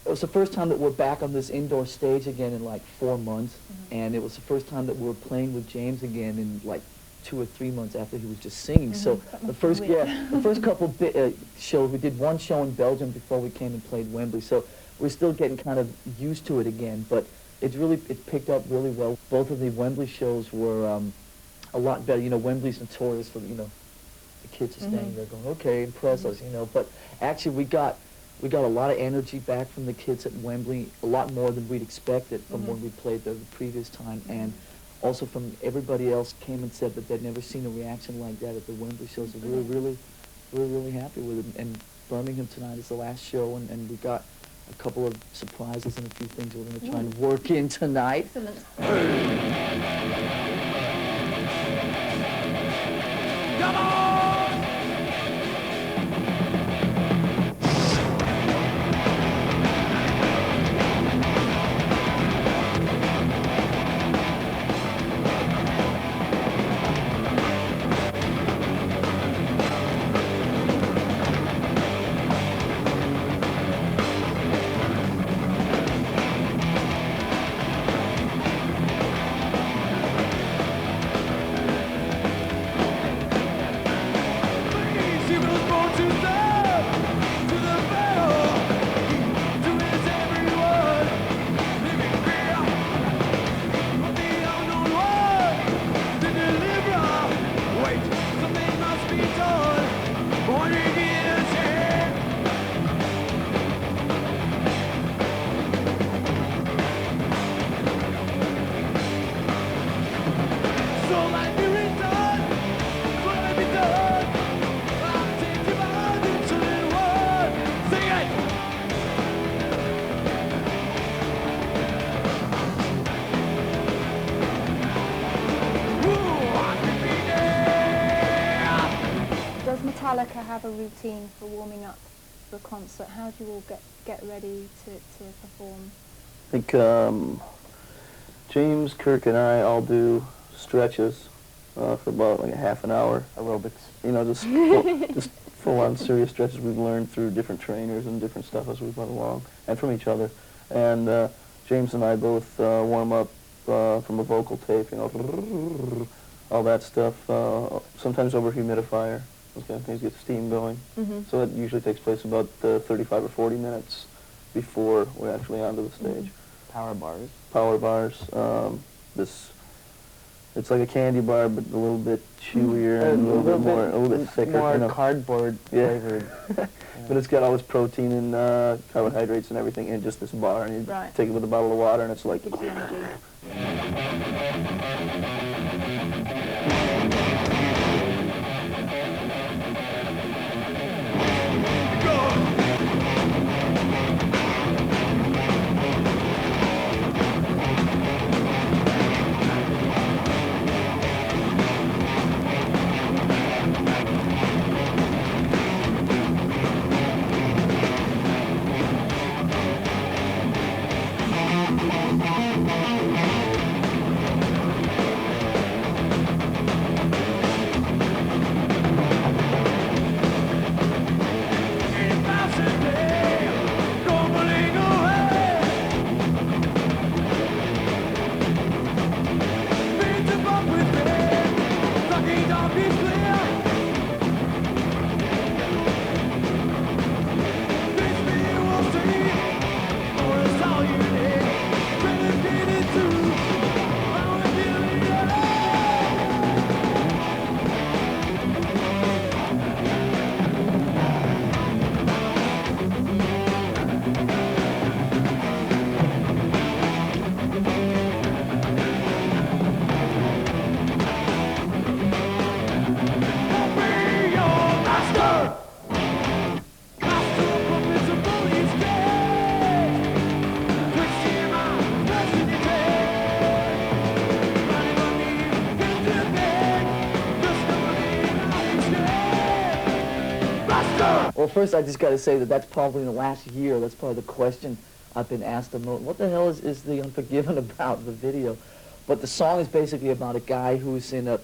It was the first time that we're back on this indoor stage again in like 4 months, and it was the first time that we were playing with James again in like 2 or 3 months after he was just singing. So the first, the first couple shows, we did one show in Belgium before we came and played Wembley. So we're still getting kind of used to it again, but it picked up really well. Both of the Wembley shows were a lot better. You know, Wembley's notorious for, you know, the kids are standing there going, okay, impress us, you know. But actually we got a lot of energy back from the kids at Wembley, a lot more than we'd expected from when we played there the previous time. And also from everybody else came and said that they'd never seen a reaction like that at the Wembley shows. So we were really happy with it. And Birmingham tonight is the last show, and we got a couple of surprises and a few things we're going to try and work in tonight. Excellent. Come on! Metallica have a routine for warming up for a concert? How do you all get ready to perform? I think James, Kirk, and I all do stretches for about like a half an hour. Aerobics. You know, just full-on serious stretches we've learned through different trainers and different stuff as we've gone along, and from each other. And James and I both warm up from a vocal tape, you know, all that stuff, sometimes over humidifier. Those kind of things get steam going. So that usually takes place about 35 or 40 minutes before we're actually onto the stage. Power bars. Power bars. It's like a candy bar, but a little bit chewier and a little bit thicker. More you know. cardboard flavored. But it's got all this protein and carbohydrates and everything in just this bar, and you take it with a bottle of water, and it's like. Gives you energy. first I just got to say that that's probably in the last year, that's probably the question I've been asked the most. What the hell is The Unforgiven about, the video? But the song is basically about a guy who's in a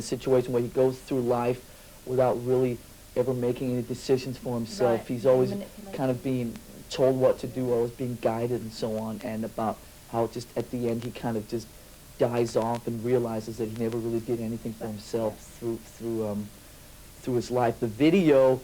situation where he goes through life without really ever making any decisions for himself. Right. He's always Manipulated. kind of being told what to do, always being guided and so on, and about how just at the end he kind of just dies off and realizes that he never really did anything for himself through his life. The video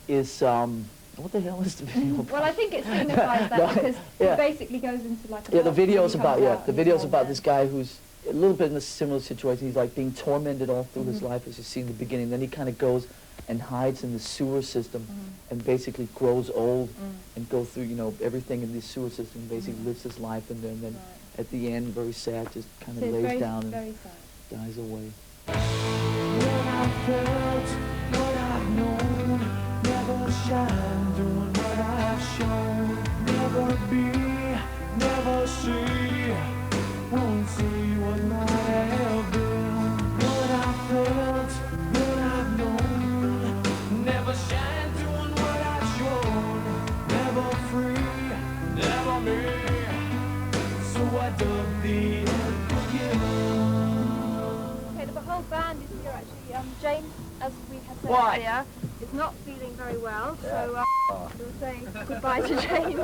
is what the hell is the video about? Well, I think it signifies that because yeah. it basically goes into like a Yeah, the box video and is he about comes out the and video he's is about old this man. guy who's a little bit in a similar situation. He's like being tormented all through his life, as you see in the beginning. Then he kind of goes and hides in the sewer system and basically grows old and goes through, you know, everything in the sewer system, basically lives his life, and then at the end, very sad, just kind of So it's lays very, down very and sad. dies away. What I felt, what I've known, never shine doing what I've shown. Never be, never see, won't see what might have been. What I felt, what I've known, never shine doing what I've shown. Never free, never me, so I dug the unforgiven. Okay, the whole band is here actually. James, as we have said What? earlier, is not feeling very well, so we'll say goodbye to James.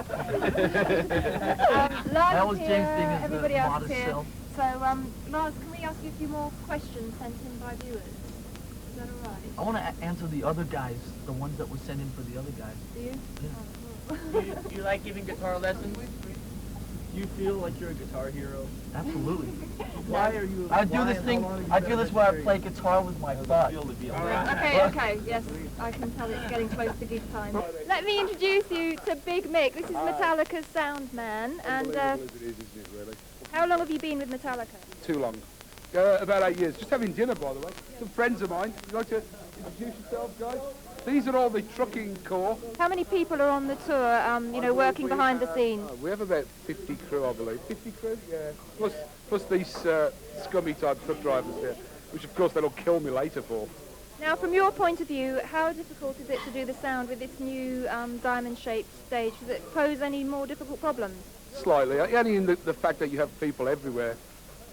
Lars was is James here, being his everybody else is modest here. self. So, Lars, can we ask you a few more questions sent in by viewers? Is that all right? I want to answer the other guys, the ones that were sent in for the other guys. Do you? Yeah. Oh, cool. You like giving guitar lessons? You feel like you're a guitar hero? Absolutely. Why are you? I do this thing. I do this where I play guitar with my butt. Okay, yes, I can tell it's getting close to gig time. Let me introduce you to Big Mick. This is Metallica's sound man, and how long have you been with Metallica? Too long. About 8 years. Just having dinner, by the way. Some friends of mine. Would you like to introduce yourselves, guys? These are all the trucking corps. How many people are on the tour, you know, working behind the scenes? We have about 50 crew, I believe. 50 crew? Yeah. Plus these scummy type truck drivers here, which of course they'll kill me later for. Now, from your point of view, how difficult is it to do the sound with this new diamond-shaped stage? Does it pose any more difficult problems? Slightly. Only in the fact that you have people everywhere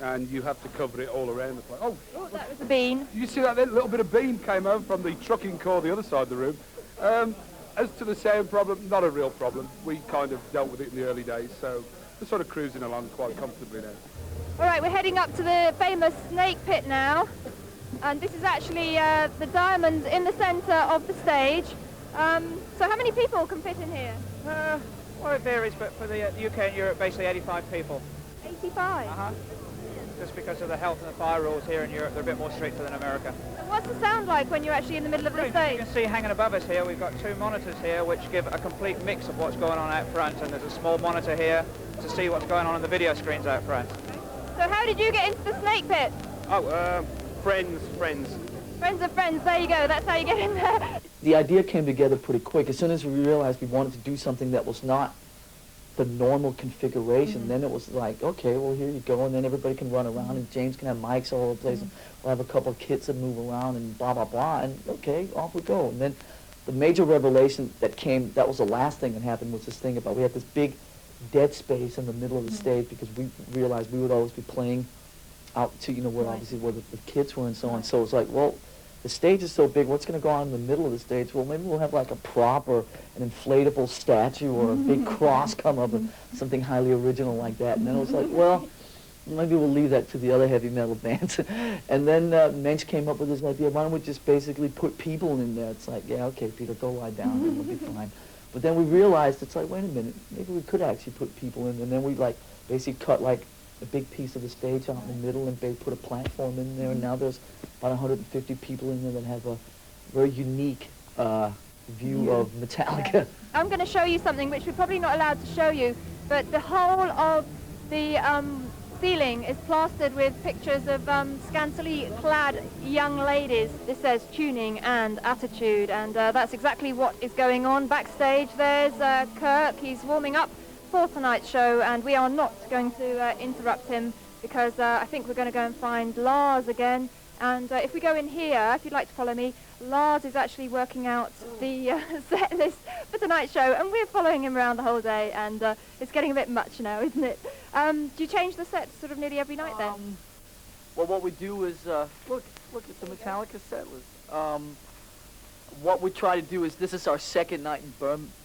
and you have to cover it all around the place. Oh, Oh, that was a bean. you see that little bit of beam came over from the trucking core the other side of the room. As to the sound problem, not a real problem. We kind of dealt with it in the early days, so we're sort of cruising along quite comfortably now. All right, we're heading up to the famous snake pit now. And this is actually the diamond in the centre of the stage. So how many people can fit in here? Well, it varies, but for the UK and Europe, basically 85 people. 85. Just because of the health and the fire rules here in Europe, they're a bit more stricter than America. And what's the sound like when you're actually in the middle of the You stage? can see hanging above us here, we've got two monitors here which give a complete mix of what's going on out front, and there's a small monitor here to see what's going on in the video screens out front. So how did you get into the snake pit? Oh, friends. Friends of friends, there you go, that's how you get in there. The idea came together pretty quick. As soon as we realized we wanted to do something that was not the normal configuration, then it was like, okay, well, here you go, and then everybody can run around, and James can have mics all over the place, and we'll have a couple of kits that move around, and blah, blah, blah, and okay, off we go. And then the major revelation that came, that was the last thing that happened, was this thing about we had this big dead space in the middle of the stage, because we realized we would always be playing out to, you know, where obviously where the kids were and so on. So it's like, well, the stage is so big, what's going to go on in the middle of the stage? Well, maybe we'll have like a prop or an inflatable statue or a big cross come up, and something highly original like that. And then it was like, well, maybe we'll leave that to the other heavy metal bands. And then Mensch came up with this idea, why don't we just basically put people in there? It's like, yeah, okay, Peter, go lie down and we'll be fine. But then we realized, it's like, wait a minute, maybe we could actually put people in. And then we like basically cut like a big piece of the stage out in the middle and they put a platform in there, and now there's about 150 people in there that have a very unique view of Metallica. I'm going to show you something which we're probably not allowed to show you, but the whole of the ceiling is plastered with pictures of scantily clad young ladies. This says tuning and attitude, and that's exactly what is going on backstage. There's Kirk, he's warming up for tonight's show, and we are not going to interrupt him because I think we're going to go and find Lars again. And if we go in here, if you'd like to follow me, Lars is actually working out the set list for tonight's show, and we're following him around the whole day, and it's getting a bit much now, isn't it? Do you change the set sort of nearly every night then? Well, what we do is, look at the Metallica set list. What we try to do is, this is our second night in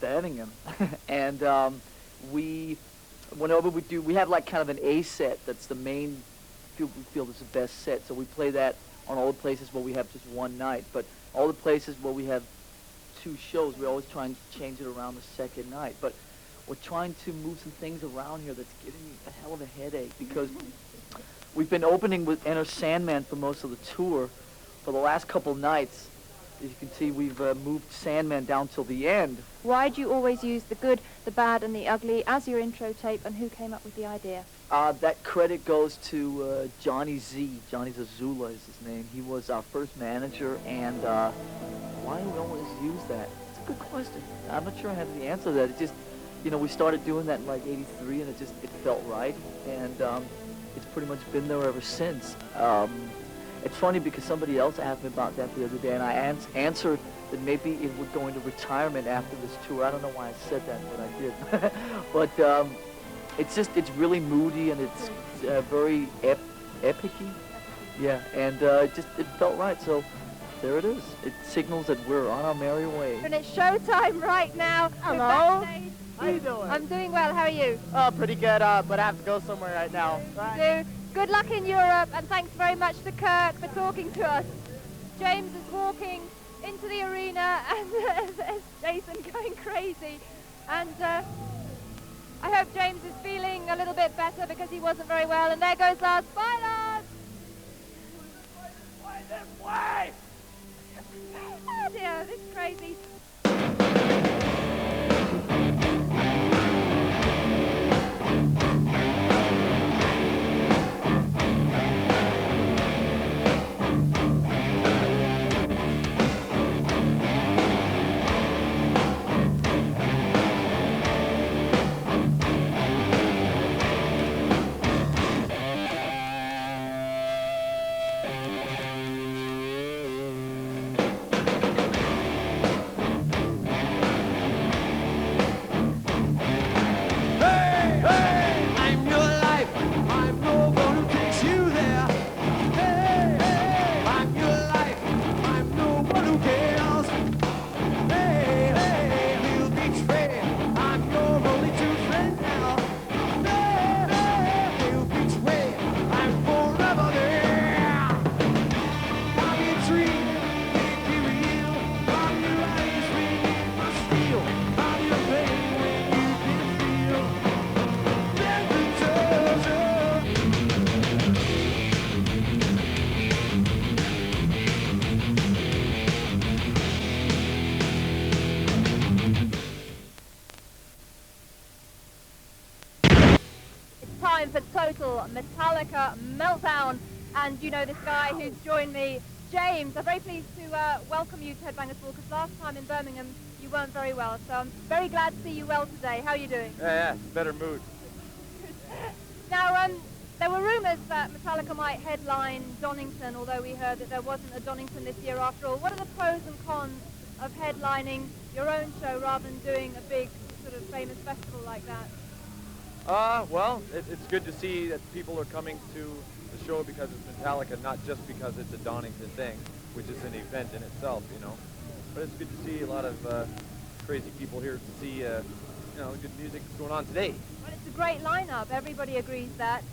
Birmingham, and whenever we have like kind of an A set that's the main, we feel is the best set, so we play that on all the places where we have just one night, but all the places where we have two shows, we always try and change it around the second night, but we're trying to move some things around here that's giving me a hell of a headache, because we've been opening with Enter Sandman for most of the tour. For the last couple nights, as you can see, we've moved Sandman down till the end. Why do you always use the good, the bad, and the ugly as your intro tape, and who came up with the idea? That credit goes to Johnny Z. Johnny Zazula is his name. He was our first manager, and why do we always use that? It's a good question. I'm not sure I have the answer to that. It just, we started doing that in like '83, and it felt right, and it's pretty much been there ever since. It's funny because somebody else asked me about that the other day, and I answered that maybe it would go into retirement after this tour. I don't know why I said that, but I did. But it's really moody, and it's very epic-y. Yeah, and it felt right, so there it is. It signals that we're on our merry way. And it's showtime right now. Hello. How you doing? I'm doing well. How are you? Oh, pretty good, but I have to go somewhere right now. So, good luck in Europe, and thanks very much to Kirk for talking to us. James is walking into the arena, and there's Jason going crazy. And I hope James is feeling a little bit better because he wasn't very well. And there goes Lars. Bye, Lars! Why this way? Oh dear, this is crazy. For total Metallica meltdown, and you know this guy who's joined me, James. I'm very pleased to welcome you to Headbangers Ball, because last time in Birmingham you weren't very well, so I'm very glad to see you well today. How are you doing? Yeah, better mood. Now, there were rumours that Metallica might headline Donington, although we heard that there wasn't a Donington this year after all. What are the pros and cons of headlining your own show rather than doing a big sort of famous festival like that? Well, it's good to see that people are coming to the show because it's Metallica, not just because it's a Donington thing, which is an event in itself, But it's good to see a lot of crazy people here to see, good music that's going on today. Well, it's a great lineup. Everybody agrees that.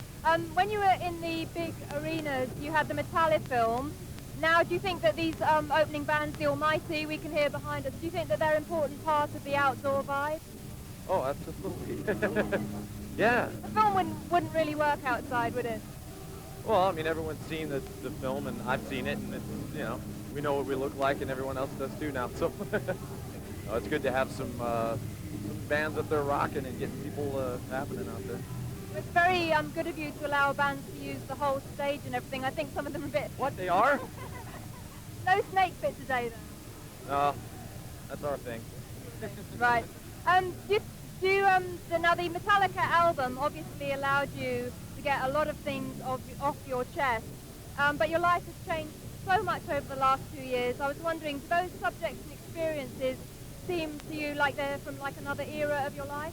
When you were in the big arenas, you had the Metallica film. Now, do you think that these opening bands, the Almighty, we can hear behind us, do you think that they're an important part of the outdoor vibe? Oh, absolutely. Yeah. The film wouldn't really work outside, would it? Well, I mean, everyone's seen the film, and I've seen it, and it's, we know what we look like, and everyone else does too now. So it's good to have some bands up there rocking and getting people happening out there. It's very good of you to allow bands to use the whole stage and everything. I think some of them are a bit... What, they are? No snake bit today, though. No, that's our thing. Right. Now the Metallica album obviously allowed you to get a lot of things off your chest, but your life has changed so much over the last 2 years. I was wondering, do those subjects and experiences seem to you like they're from like another era of your life?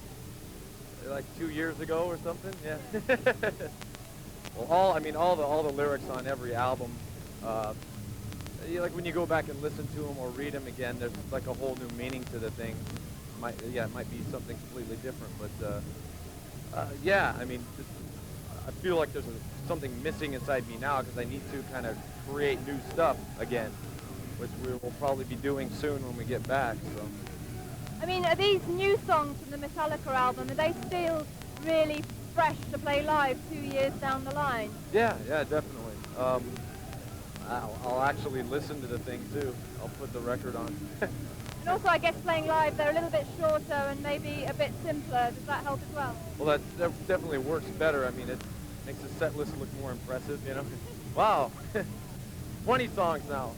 Like 2 years ago or something, yeah. Well, all the lyrics on every album, like when you go back and listen to them or read them again, there's like a whole new meaning to the thing. It might be something completely different, but yeah, I mean, I feel like there's something missing inside me now because I need to kind of create new stuff again, which we will probably be doing soon when we get back. So. I mean, are these new songs from the Metallica album, are they still really fresh to play live 2 years down the line? Yeah, definitely. I'll actually listen to the thing too. I'll put the record on. And also, I guess playing live, they're a little bit shorter and maybe a bit simpler. Does that help as well? Well, that definitely works better. I mean, it makes the set list look more impressive, you know? Wow, 20 songs now.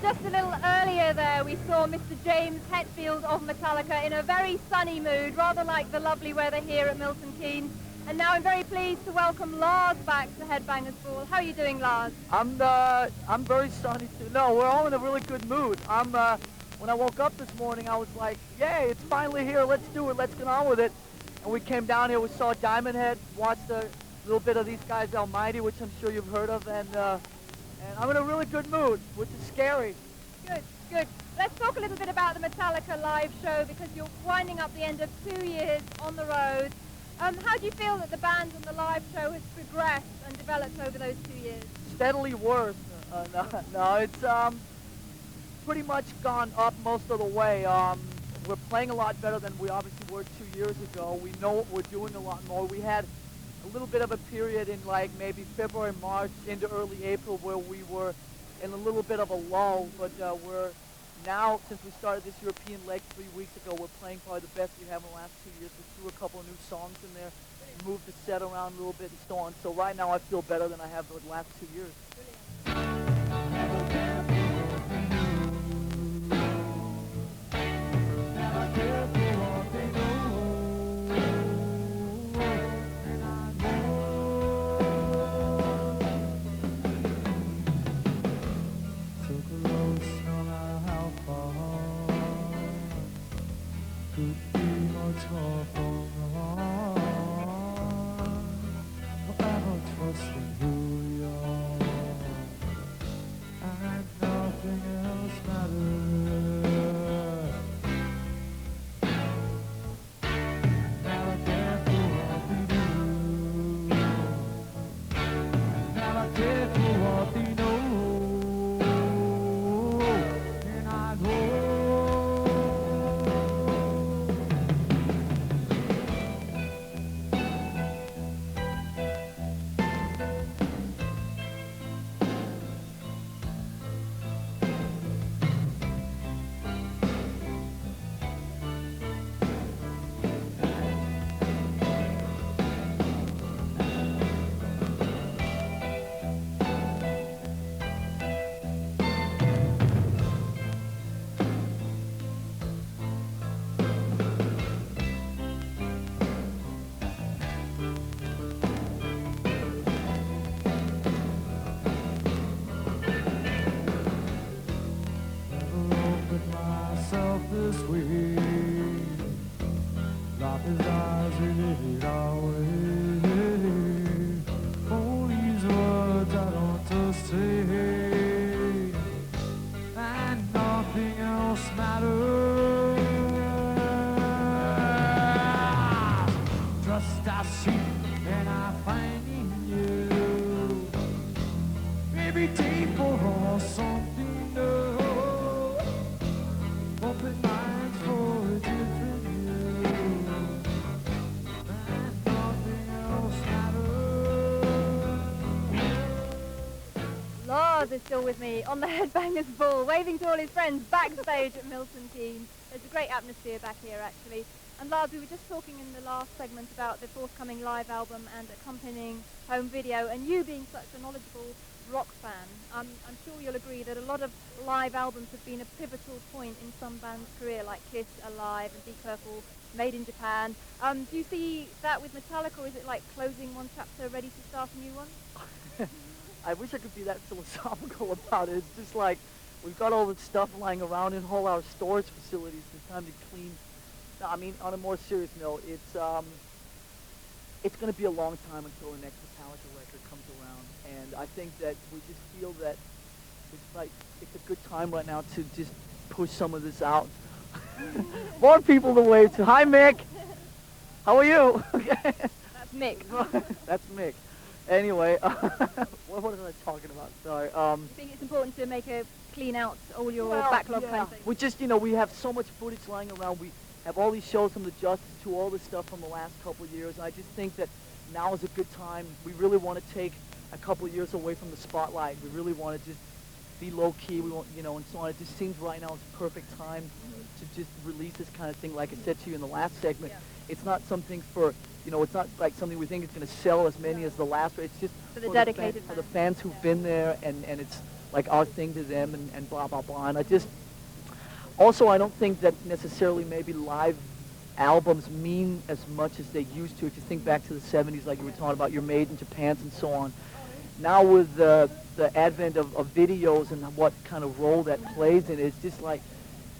Just a little earlier there, we saw Mr. James Hetfield of Metallica in a very sunny mood, rather like the lovely weather here at Milton Keynes. And now I'm very pleased to welcome Lars back to Headbangers Ball. How are you doing, Lars? I'm very sunny too. No, we're all in a really good mood. When I woke up this morning, I was like, yay, it's finally here. Let's do it. Let's get on with it. And we came down here. We saw Diamond Head, watched a little bit of these guys, Almighty, which I'm sure you've heard of, and I'm in a really good mood, which is scary. Good, good. Let's talk a little bit about the Metallica live show, because you're winding up the end of 2 years on the road. How do you feel that the band and the live show has progressed and developed over those 2 years? Steadily worse. No, it's pretty much gone up most of the way. We're playing a lot better than we obviously were 2 years ago. We know what we're doing a lot more. We had a little bit of a period in like maybe February, March into early April where we were in a little bit of a lull, but we're now, since we started this European leg 3 weeks ago, we're playing probably the best we have in the last 2 years. We threw a couple of new songs in there, moved the set around a little bit and so on. So right now I feel better than I have the last 2 years. myself this way. Life is as it away. All these words I don't just say, and nothing else matters. Trust I seek and I find in you. Maybe deeper or something new. Open minds for a different view. And nothing else matters. Lars is still with me on the Headbangers Ball, waving to all his friends backstage at Milton Keynes. There's a great atmosphere back here, actually. And Lars, we were just talking in the last segment about the forthcoming live album and accompanying home video, and you being such a knowledgeable rock fan, I'm sure you'll agree that a lot of live albums have been a pivotal point in some band's career, like Kiss, Alive, and Deep Purple, Made in Japan. Do you see that with Metallica, or is it like closing one chapter, ready to start a new one? I wish I could be that philosophical about it. It's just like, we've got all this stuff lying around in all our storage facilities. It's time to clean. No, I mean, on a more serious note, it's going to be a long time until the next Metallica record comes around. And I think that we just feel that it's a good time right now to just push some of this out. More people to wave to. Hi, Mick. How are you? That's Mick. That's Mick. Anyway, what was I talking about? Sorry. I think it's important to make a clean out all your backlog kind of thing. We just, we have so much footage lying around. We have all these shows from the Justice to all this stuff from the last couple of years. I just think that now is a good time. We really want to take a couple of years away from the spotlight. We really want to just be low key. We want, and so on. It just seems right now is the perfect time to just release this kind of thing. Like I said to you in the last segment, it's not something for, it's not like something we think is going to sell as many as the last. It's just for the dedicated for the fans who've been there, and it's like our thing to them, and blah blah blah. And I don't think that necessarily maybe live albums mean as much as they used to. If you think back to the 70s, like you were talking about your Made in Japans and so on. Now with the advent of videos and what kind of role that plays in it,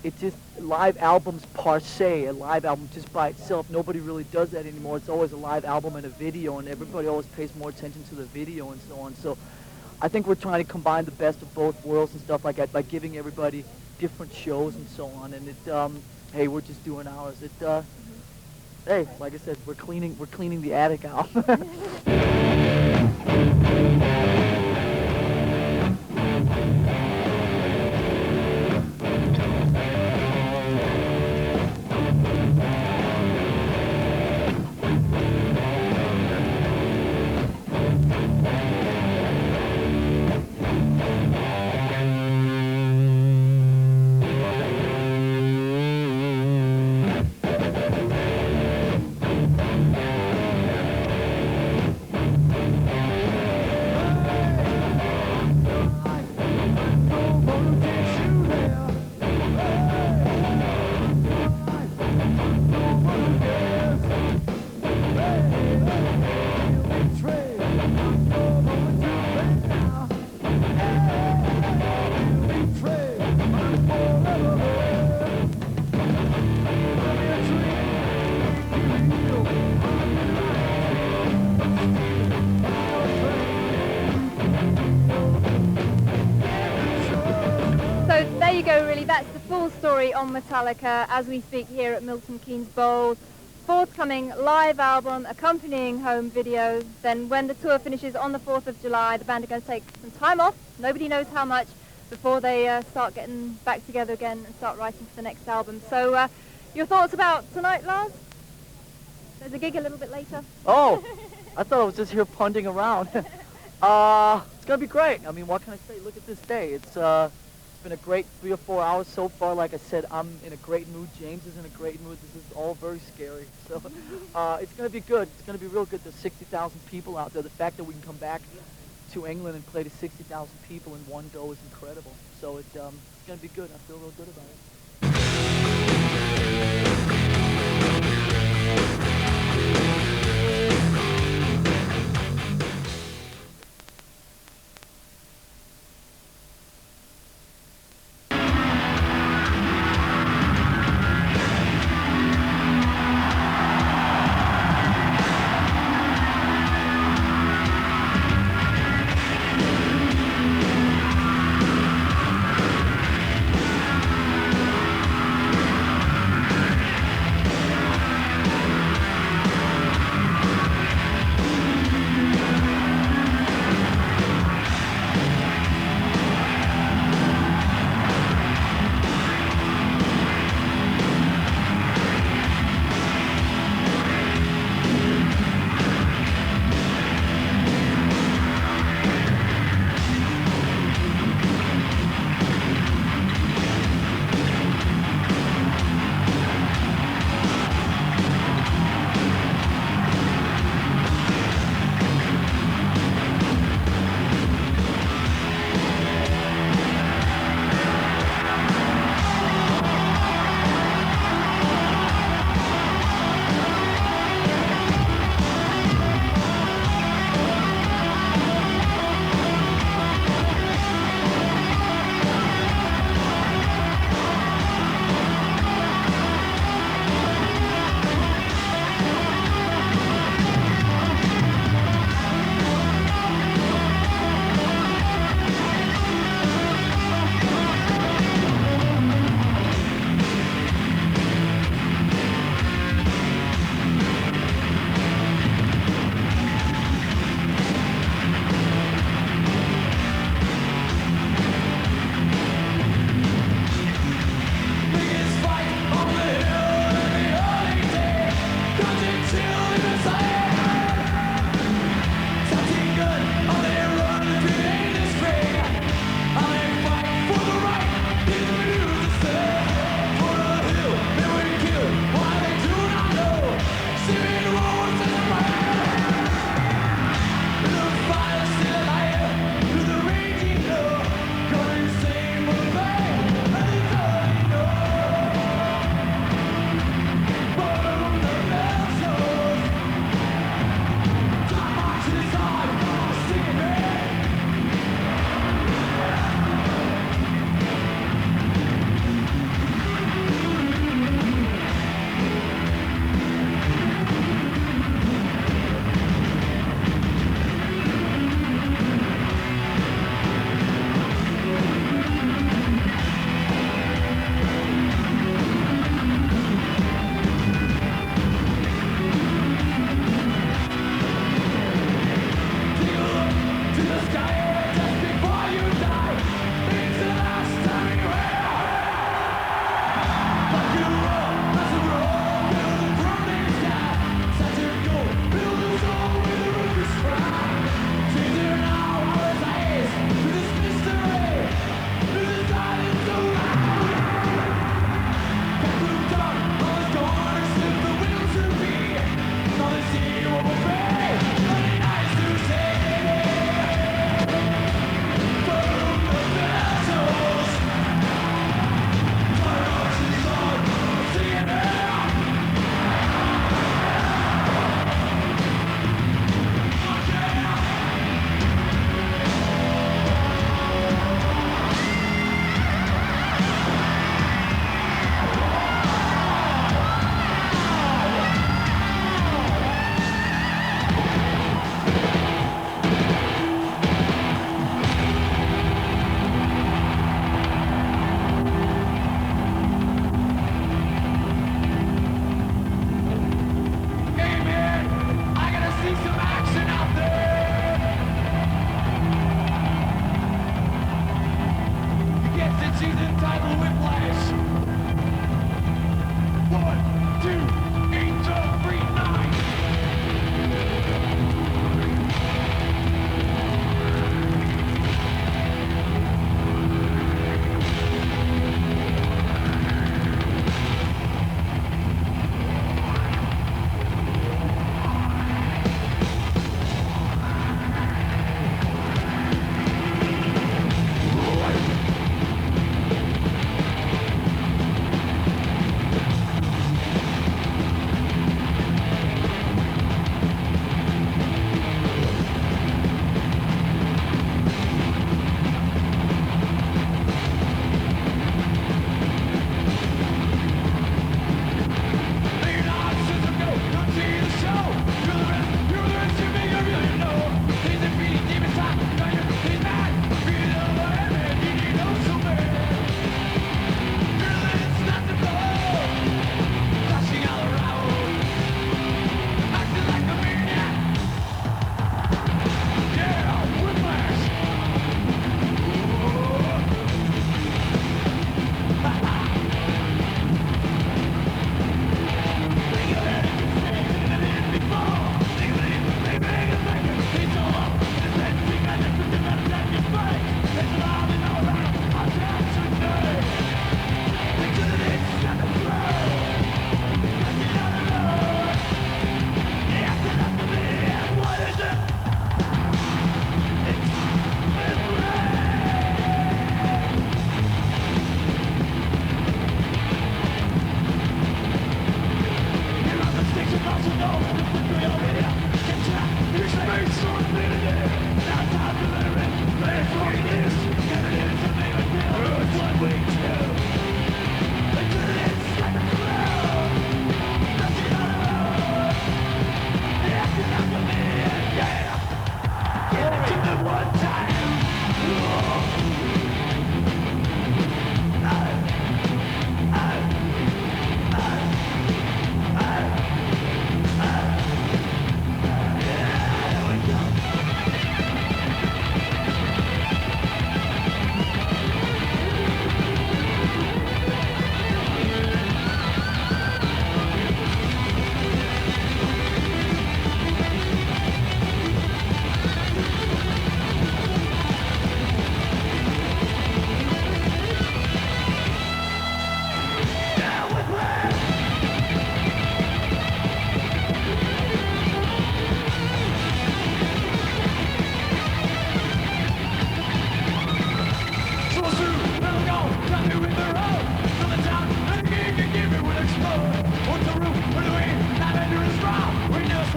it's just live albums per se, a live album just by itself. Nobody really does that anymore. It's always a live album and a video, and everybody always pays more attention to the video and so on. So I think we're trying to combine the best of both worlds and stuff like that by giving everybody different shows and so on. And hey, we're just doing ours. Hey, like I said, we're cleaning the attic out. That's the full story on Metallica as we speak here at Milton Keynes Bowl. Forthcoming live album, accompanying home videos. Then when the tour finishes on the 4th of July, the band are going to take some time off, nobody knows how much, before they start getting back together again and start writing for the next album. So your thoughts about tonight, Lars? There's a gig a little bit later. Oh, I thought I was just here punting around. It's going to be great. I mean, what can I say? Look at this day. It's been a great 3 or 4 hours so far. Like I said, I'm in a great mood. James is in a great mood. This is all very scary. So it's going to be good. It's going to be real good. There's 60,000 people out there. The fact that we can come back to England and play to 60,000 people in one go is incredible. So it's going to be good. I feel real good about it.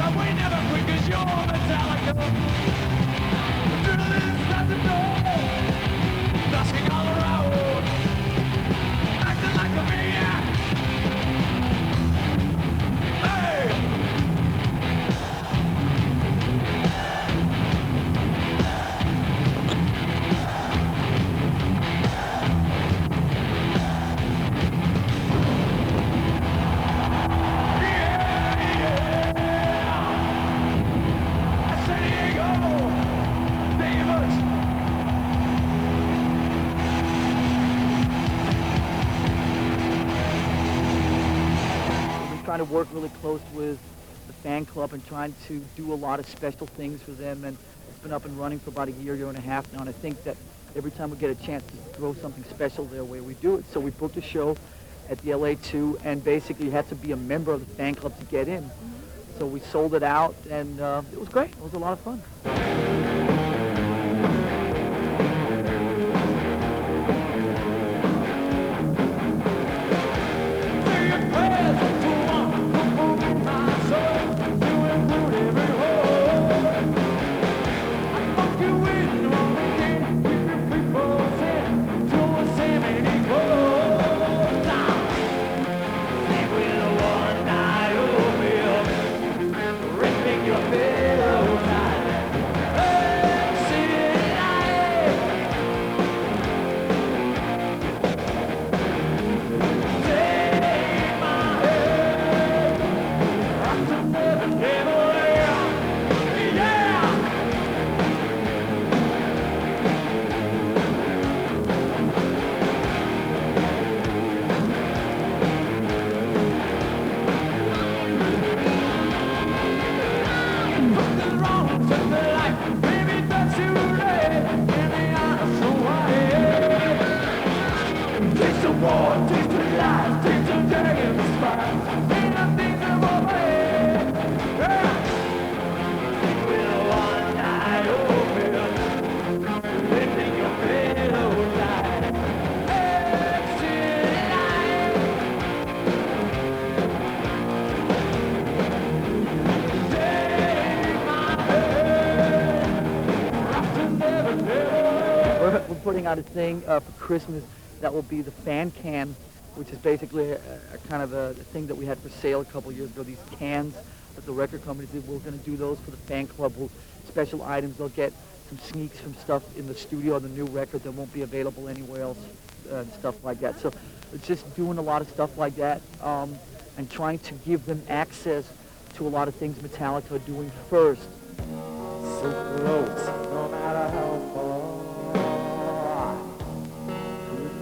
But we never quit 'cause you're Metallica. Adrenaline's at the door, dusting all around, acting like a maniac. Hey! Trying to work really close with the fan club and trying to do a lot of special things for them, and it's been up and running for about a year and a half now, and I think that every time we get a chance to throw something special their way, we do it. So we booked a show at the LA2, and basically you had to be a member of the fan club to get in. So we sold it out, and it was great. It was a lot of fun. We're putting out a thing for Christmas that will be the fan can, which is basically a kind of a thing that we had for sale a couple years ago. These cans that the record company did, we're going to do those for the fan club. Special items. They'll get some sneaks from stuff in the studio on the new record that won't be available anywhere else, and stuff like that. So it's just doing a lot of stuff like that, and trying to give them access to a lot of things Metallica are doing first. So close, no matter how far.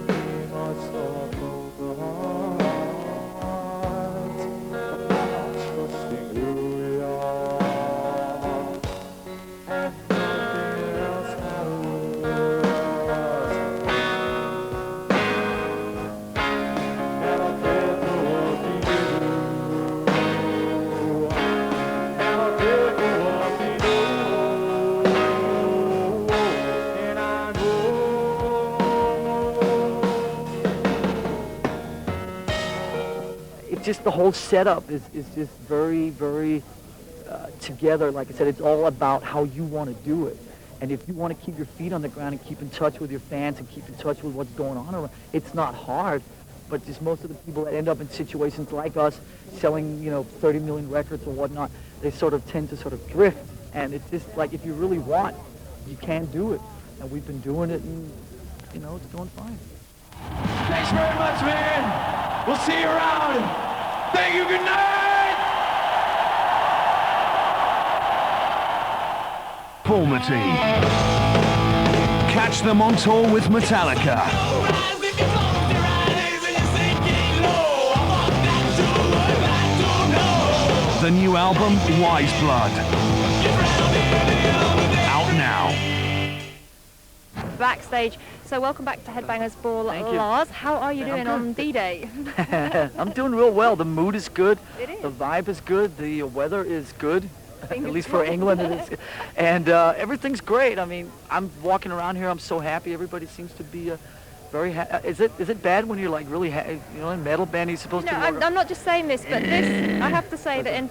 Pretty much all broken hearts. I'm trusting who we are. And nothing else matters. And I care for what we do. And I care for what we do. And I know. It's just the whole setup is just very, very together. Like I said, it's all about how you want to do it. And if you want to keep your feet on the ground and keep in touch with your fans and keep in touch with what's going on around, it's not hard. But just most of the people that end up in situations like us, selling, 30 million records or whatnot, they sort of tend to sort of drift. And it's just like, if you really want, you can do it. And we've been doing it, and, it's going fine. Thanks very much, man. We'll see you around. Thank you. Good night. Conformity. Catch them on tour with Metallica. The new album, Wise Blood. Out now. Backstage. So welcome back to Headbangers Ball, Thank you. Lars. How are you I'm doing good. on D-Day? I'm doing real well. The mood is good. It is. The vibe is good. The weather is good. At Fingers least for crossed. England it is. And everything's great. I mean, I'm walking around here. I'm so happy. Everybody seems to be very. Is it bad when you're like really, in metal band you're supposed No, to? I'm not just saying this, but this, I have to say that in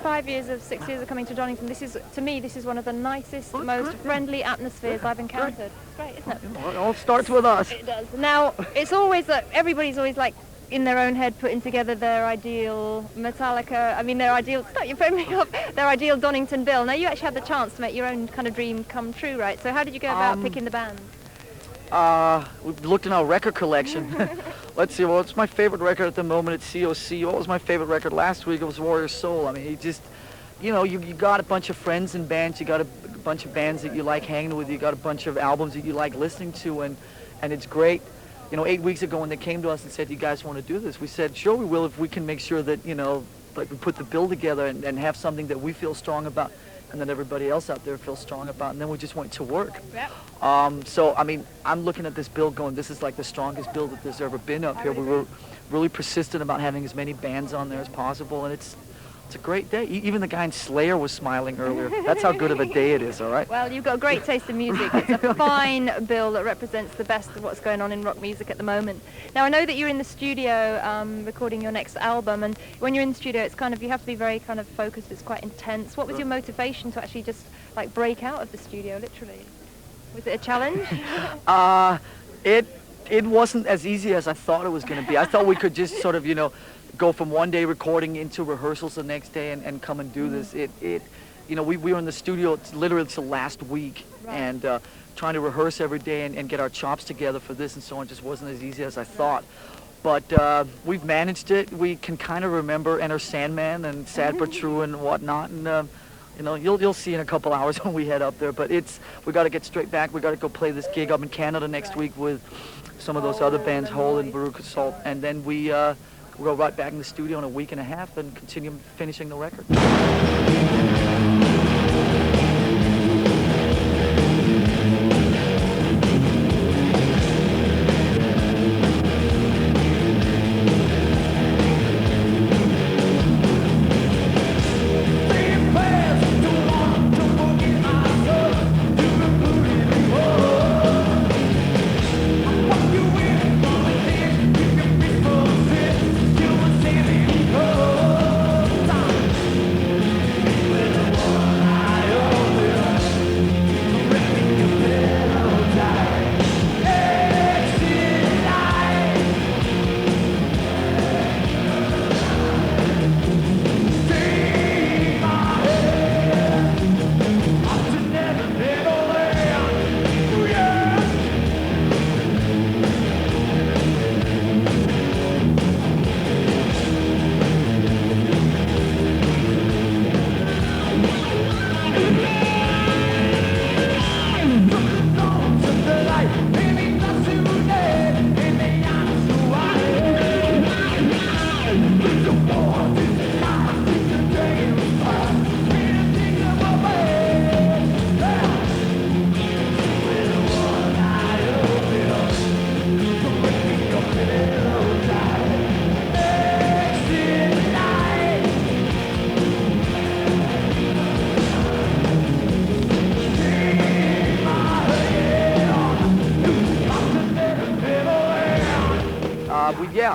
6 years of coming to Donington, this is, to me, this is one of the nicest, most friendly atmospheres I've encountered. It's great, isn't it? It all starts with us. It does. Now, it's always that everybody's always like in their own head putting together their ideal Metallica, their ideal, stop, you're putting me up, their ideal Donington bill. Now, you actually had the chance to make your own kind of dream come true, right? So how did you go about picking the band? We've looked in our record collection. Let's see, what's my favorite record at the moment? It's COC. What was my favorite record last week? It was Warrior Soul. I mean, you just, you got a bunch of friends in bands, you got a bunch of bands that you like hanging with, you got a bunch of albums that you like listening to, and it's great. 8 weeks ago when they came to us and said, you guys want to do this? We said, sure we will if we can make sure that, like we put the bill together and have something that we feel strong about and that everybody else out there feels strong about, and then we just went to work. Yep. So, I'm looking at this bill going, this is like the strongest bill that there's ever been up here. We were really persistent about having as many bands on there as possible, and it's a great day. Even the guy in Slayer was smiling earlier. That's how good of a day it is, all right? Well, you've got a great taste in music. It's a fine bill that represents the best of what's going on in rock music at the moment. Now, I know that you're in the studio recording your next album, and when you're in the studio, it's kind of, you have to be very kind of focused. It's quite intense. What was your motivation to actually just like break out of the studio, literally? Was it a challenge? It wasn't as easy as I thought it was going to be. I thought we could just sort of, go from one day recording into rehearsals the next day and come and do this. We were in the studio literally till last week, right. And trying to rehearse every day and get our chops together for this and so on just wasn't as easy as I thought. But we've managed it. We can kind of remember Enter Sandman and Sad But True and whatnot, and you'll see in a couple hours when we head up there. But we got to get straight back. We got to go play this gig up in Canada next week with some of those other bands, Hole and Baruch Assault, and then we'll go right back in the studio in a week and a half and continue finishing the record.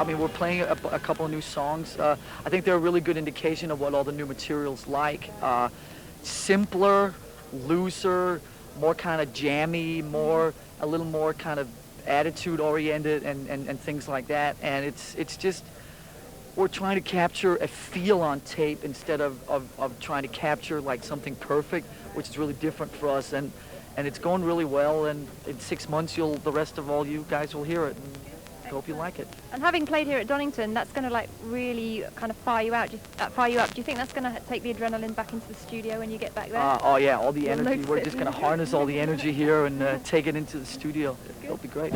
We're playing a couple of new songs. I think they're a really good indication of what all the new material's like. Simpler, looser, more kind of jammy, a little more kind of attitude-oriented and things like that. And it's just, we're trying to capture a feel on tape instead of trying to capture like something perfect, which is really different for us. And it's going really well, and in 6 months, the rest of all you guys will hear it. I hope you like it. And having played here at Donington, that's going to like really kind of fire you up. Do you think that's going to take the adrenaline back into the studio when you get back there? Oh yeah, all the energy. We're just going to harness all the energy here and take it into the studio. It'll be great.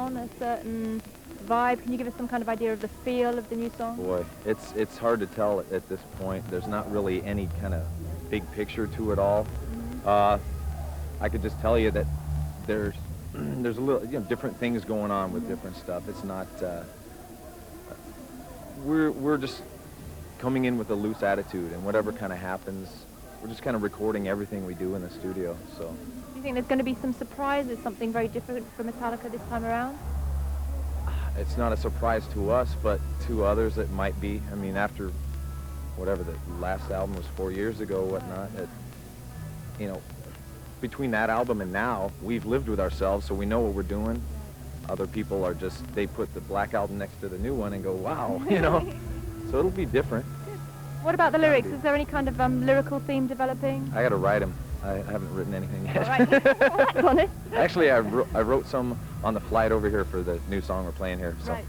on, a certain vibe? Can you give us some kind of idea of the feel of the new song? Boy, it's hard to tell at this point. There's not really any kind of big picture to it all. I could just tell you that there's a little, different things going on with different stuff. It's not, we're just coming in with a loose attitude, and whatever kind of happens, we're just kind of recording everything we do in the studio, so. Do you think there's going to be some surprises, something very different for Metallica this time around? It's not a surprise to us, but to others it might be. I mean, after whatever the last album was 4 years ago, whatnot, between that album and now, we've lived with ourselves, so we know what we're doing. Other people are just, they put the Black Album next to the new one and go, wow, So it'll be different. What about the lyrics? Is there any kind of lyrical theme developing? I got to write them. I haven't written anything yet. All right. That's honest. Actually, I wrote some on the flight over here for the new song we're playing here. So. Right.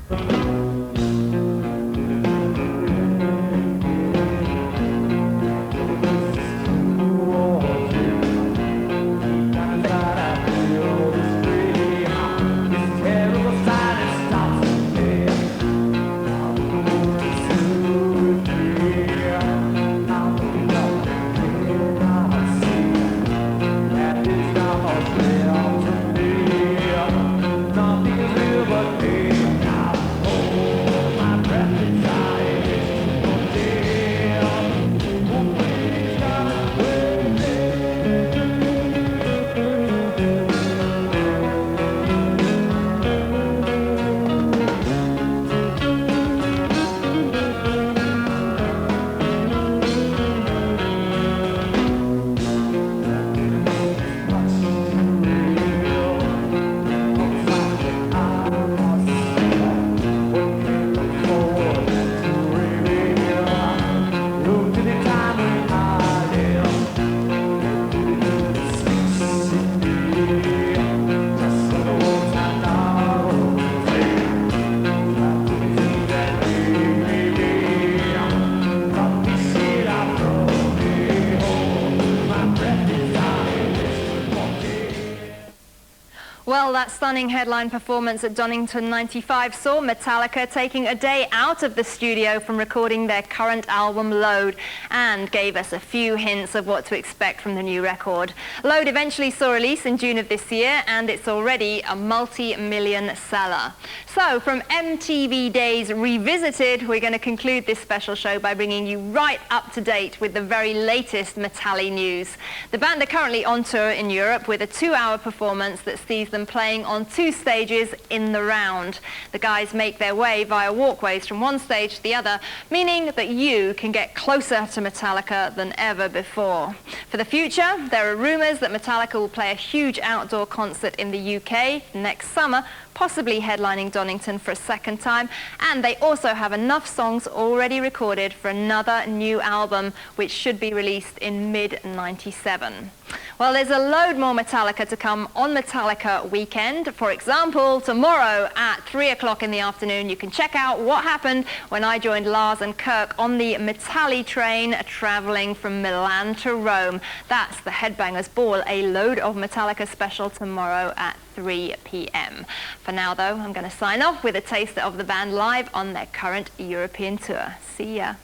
Well, that stunning headline performance at Donington 95 saw Metallica taking a day out of the studio from recording their current album, Load, and gave us a few hints of what to expect from the new record. Load eventually saw release in June of this year, and it's already a multi-million seller. So, from MTV Days Revisited, we're going to conclude this special show by bringing you right up to date with the very latest Metallica news. The band are currently on tour in Europe with a 2-hour performance that sees them playing on 2 stages in the round. The guys make their way via walkways from one stage to the other, meaning that you can get closer to Metallica than ever before. For the future, there are rumours that Metallica will play a huge outdoor concert in the UK next summer, possibly headlining Donington for a second time, and they also have enough songs already recorded for another new album, which should be released in mid-97. Well, there's a load more Metallica to come on Metallica Weekend. For example, tomorrow at 3 o'clock in the afternoon, you can check out what happened when I joined Lars and Kirk on the Metallica train traveling from Milan to Rome. That's the Headbangers Ball, a load of Metallica special tomorrow at 3 p.m. For now, though, I'm going to sign off with a taster of the band live on their current European tour. See ya.